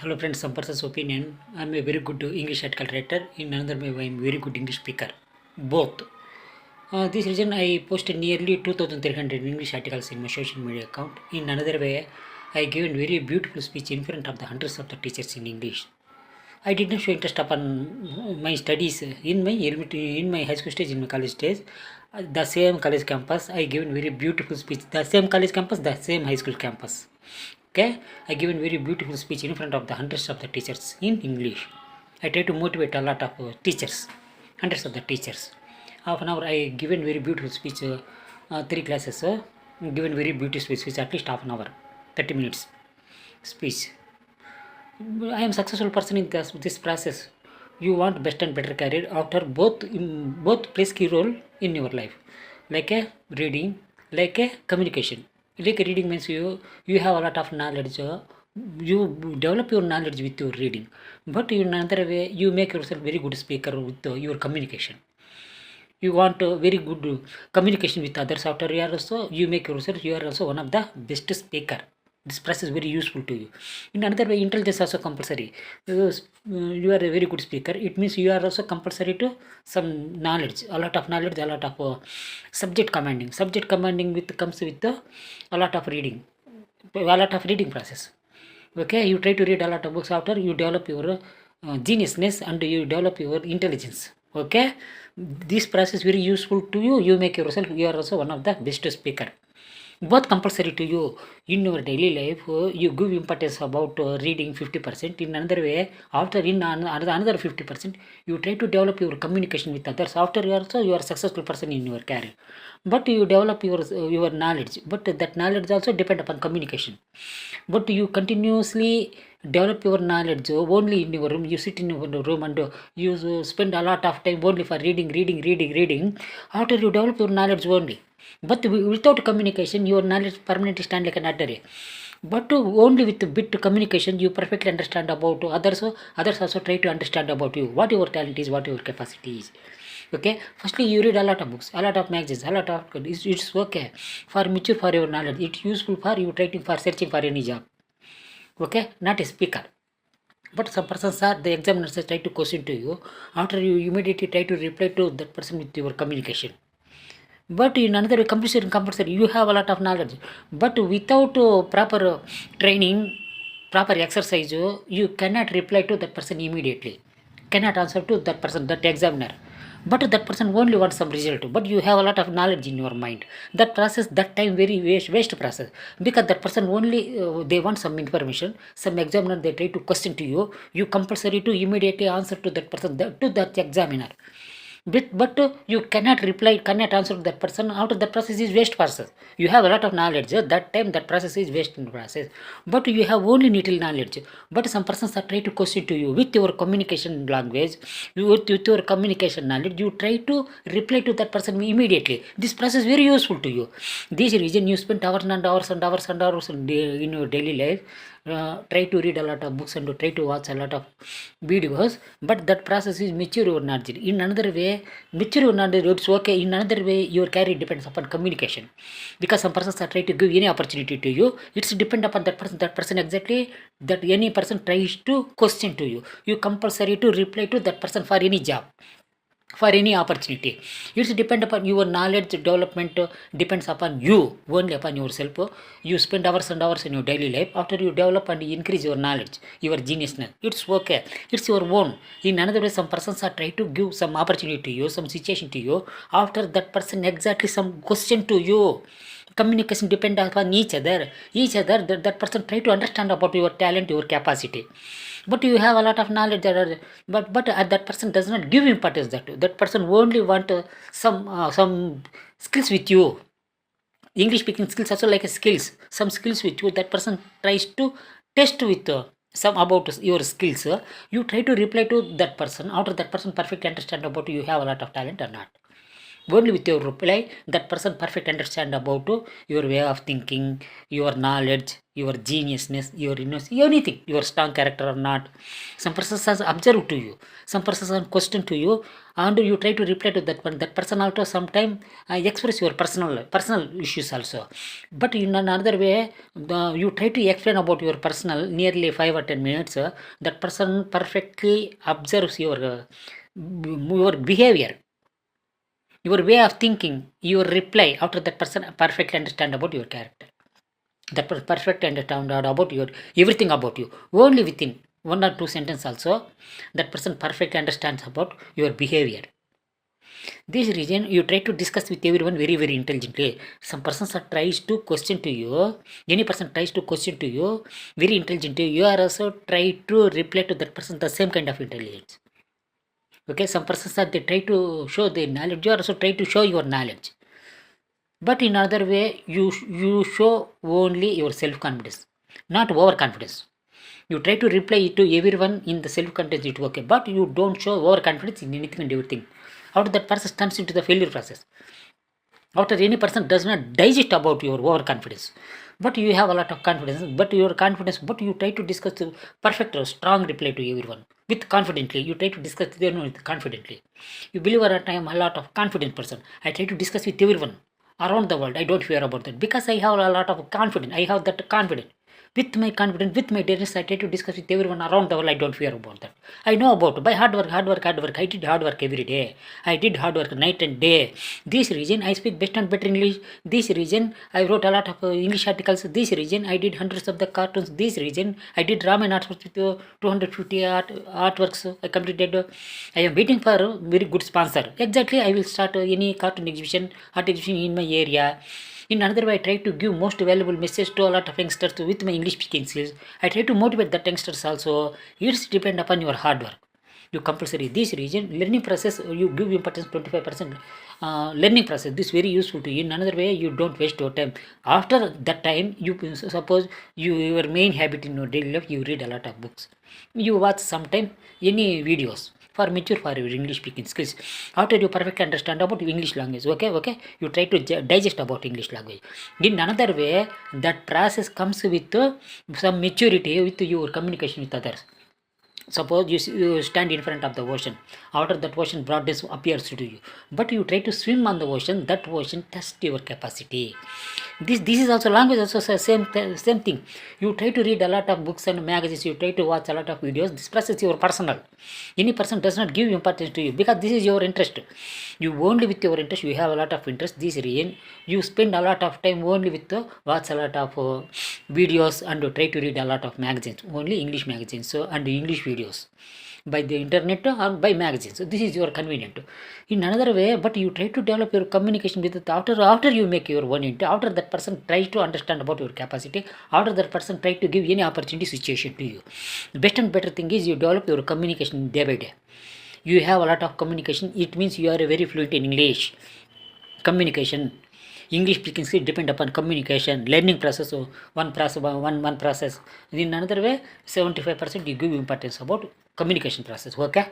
Hello friends, some person's opinion. I'm a very good English article writer. In another way, I'm very good English speaker. Both. This reason I posted nearly 2,300 English articles in my social media account. In another way, I given very beautiful speech in front of the hundreds of the teachers in English. I did not show interest upon my studies in my high school stage, in my college stage. The same college campus, I given very beautiful speech. The same college campus, the same high school campus. Okay, I given very beautiful speech in front of the hundreds of the teachers in English. I try to motivate a lot of teachers, hundreds of the teachers. Half an hour I given very beautiful speech, three classes, given very beautiful speech at least half an hour, 30 minutes speech. I am successful person in this process. You want best and better career after both plays key role in your life, like a reading, like a communication. Like reading means you have a lot of knowledge. You develop your knowledge with your reading, but in another way you make yourself very good speaker with your communication. You want very good communication with others. After you make yourself you are also one of the best speaker. This process is very useful to you. In another way, intelligence also compulsory. You are a very good speaker. It means you are also compulsory to some knowledge, a lot of knowledge, a lot of subject commanding. Subject commanding comes with a lot of reading, a lot of reading process. Okay, you try to read a lot of books. After you develop your geniusness and you develop your intelligence. Okay, this process is very useful to you. You make yourself. You are also one of the best speaker. Both compulsory to you in your daily life. You give importance about reading 50%. In another way, after in another 50%, you try to develop your communication with others. After you are successful person in your career, but you develop your knowledge. But that knowledge also depend upon communication. But you continuously develop your knowledge only in your room. You sit in your room and you spend a lot of time only for reading. After you develop your knowledge only, but without communication, your knowledge permanently stand like an artery. But only with bit communication, you perfectly understand about others. Others also try to understand about you, what your talent is, what your capacity is. Okay, firstly you read a lot of books, a lot of magazines, a lot of it's okay for mature for your knowledge. It's useful for you trying for searching for any job. Okay, not a speaker. But some persons are the examiners try to question to you. After you immediately try to reply to that person with your communication. But in another way, compulsory, you have a lot of knowledge. But without proper training, proper exercise, you cannot reply to that person immediately. Cannot answer to that person, that examiner. But that person only wants some result. But you have a lot of knowledge in your mind. That process, that time very waste process. Because that person only, they want some information. Some examiner, they try to question to you. You compulsory to immediately answer to that person, to that examiner. But you cannot reply, cannot answer to that person. After that process is waste process. You have a lot of knowledge. That time that process is waste process. But you have only little knowledge. But some persons are trying to question to you with your communication language, with your communication knowledge. You try to reply to that person immediately. This process is very useful to you. This reason you spend hours and hours and hours and hours in your daily life. Try to read a lot of books and try to watch a lot of videos, but that process is mature your knowledge. In another way, mature your knowledge, it's okay. In another way, your career depends upon communication, because some persons are trying to give any opportunity to you. It's depend upon that person. That person exactly, that any person tries to question to you. You compulsory to reply to that person for any job, for any opportunity. It's depend upon your knowledge development, depends upon you, only upon yourself. You spend hours and hours in your daily life. After you develop and increase your knowledge, your geniusness, it's okay, it's your own. In another way, some persons are trying to give some opportunity to you, some situation to you. After that person exactly some question to you. Communication depend upon each other, that person try to understand about your talent, your capacity. But you have a lot of knowledge but that person does not give importance. That person only want some skills with you. English speaking skills also, like skills, some skills with you. That person tries to test with some about your skills. You try to reply to that person. After that person perfectly understand about you have a lot of talent or not. Only with your reply, that person perfect understand about your way of thinking, your knowledge, your geniusness, your innocence, anything, your strong character or not. Some persons has observed to you, some persons have question to you, and you try to reply to that one. That person also sometime express your personal issues also. But in another way, you try to explain about your personal nearly 5 or 10 minutes. That person perfectly observes your behavior, your way of thinking, your reply after that person perfectly understand about your character. That perfectly understand about your everything about you. Only within 1 or 2 sentences also, that person perfectly understands about your behavior. This reason you try to discuss with everyone very very intelligently. Some persons are tries to question to you. Any person tries to question to you very intelligently. You are also try to reply to that person the same kind of intelligence. Okay, some persons are they try to show their knowledge. You also try to show your knowledge. But in another way, you show only your self-confidence, not overconfidence. You try to reply to everyone in the self-confidence, it's okay, but you don't show overconfidence in anything and everything. After that person turns into the failure process. After any person does not digest about your overconfidence, but you have a lot of confidence, but your confidence, but you try to discuss the perfect or strong reply to everyone with confidently. You try to discuss with everyone with confidently. You believe at a time a lot of confident person. I try to discuss with everyone around the world. I don't fear about that because I have a lot of confidence. I have that confidence. With my confidence, with my dariness, I try to discuss with everyone around the world. I don't fear about that. I know about by hard work, hard work, hard work. I did hard work every day. I did hard work night and day. This reason I speak best and better English. This reason I wrote a lot of English articles. This reason I did hundreds of the cartoons. This reason I did Raman artworks with 250 artworks. I completed. I am waiting for a very good sponsor. Exactly, I will start any cartoon exhibition, art exhibition in my area. In another way, I try to give most valuable message to a lot of youngsters with my English speaking skills. I try to motivate the youngsters also. It's depend upon your hard work. You compulsory this region learning process, you give importance 25%. Learning process, this very useful to you. In another way, you don't waste your time. After that time, you suppose your main habit in your daily life, you read a lot of books, you watch sometime any videos for mature for your English speaking skills. After you perfectly understand about English language, okay, you try to digest about English language. In another way, that process comes with some maturity with your communication with others. Suppose you stand in front of the ocean. After that ocean broadness appears to you, but you try to swim on the ocean. That ocean tests your capacity. This is also language, also same thing. You try to read a lot of books and magazines. You try to watch a lot of videos. This process is your personal. Any person does not give importance to you because this is your interest. You only with your interest. You have a lot of interest. This reason you spend a lot of time only with watch a lot of videos and try to read a lot of magazines. Only English magazines and English videos by the internet or by magazines. So this is your convenient. In another way, but you try to develop your communication with it after you make your one intent. After that person tries to understand about your capacity. After that person try to give any opportunity situation to you. The best and better thing is you develop your communication day by day. You have a lot of communication. It means you are very fluent in English. Communication. English speaking skills depend upon communication, learning process. So one process. In another way, 75% you give importance about communication process. Okay.